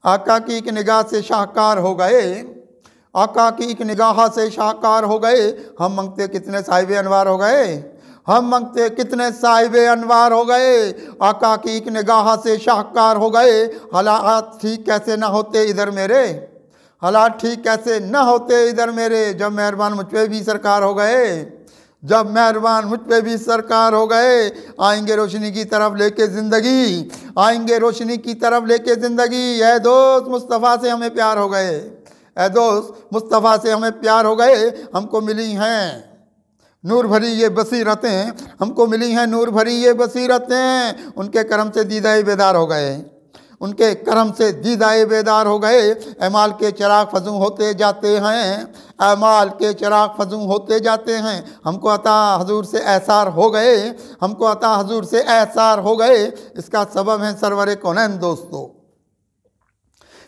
आका की एक निगाह से शाहकार हो गए, आका की एक निगाह से शाहकार हो गए। हम मंगते कितने साहिब अनवार हो गए, हम मंगते कितने साहिब अनवार हो गए। आका की एक निगाह से शाहकार हो गए। हालात ठीक कैसे ना होते इधर मेरे, हालात ठीक कैसे ना होते इधर मेरे, जब मेहरबान मुझ पे भी सरकार हो गए, जब मेहरबान मुझ पे भी सरकार हो गए। आएंगे रोशनी की तरफ लेके ज़िंदगी, आएंगे रोशनी की तरफ लेके ज़िंदगी। ऐ दोस्त मुस्तफ़ा से हमें प्यार हो गए, ऐ दोस्त मुस्तफ़ा से हमें प्यार हो गए। हमको मिली हैं नूर भरी ये बसीरतें, हमको मिली हैं नूर भरी ये बसीरतें। उनके करम से दीदाए बेदार हो गए, उनके करम से दीदाए बेदार हो गए। अमाल के चिराग फजूं होते जाते हैं, अमाल के चिराग फजूं होते जाते हैं। हमको अता हजूर से एहसार हो गए, हमको अता हजूर से एहसार हो गए। इसका सबब है सरवर कौनैन दोस्तों,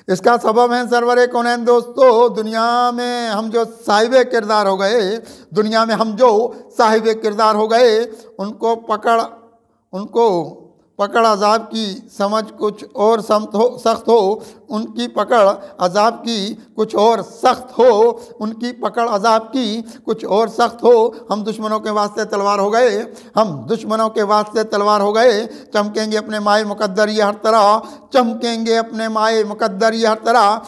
इसका सबब है सरवर कौनैन दोस्तों। दुनिया में हम जो साहिब किरदार हो गए, दुनिया में हम जो साहिब किरदार हो गए, उनको पकड़ अजाब की समझ कुछ और सख्त हो, उनकी पकड़ अजाब की कुछ और सख्त हो, उनकी पकड़ अजाब की कुछ और सख्त हो। हम दुश्मनों के वास्ते तलवार हो गए, हम दुश्मनों के वास्ते तलवार हो गए। चमकेंगे अपने माए मुकद्दर ये हर तरह, चमकेंगे अपने माए मुकद्दर ये हर तरह।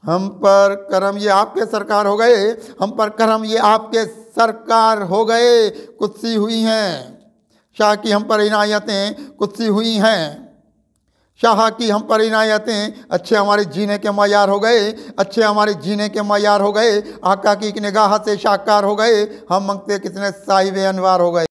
हम पर करम ये आपके सरकार हो गए, हम पर करम ये आपके सरकार हो गए। कुत्सी हुई हैं शाह की हम पर इनायतें, कुत्सी हुई हैं शाह की हम पर इनायतें। अच्छे हमारे जीने के मयार हो गए, अच्छे हमारे जीने के मयार हो गए। आका की एक निगाह से शाहकार हो गए। हम मंगते कितने साहिब अनवार हो गए।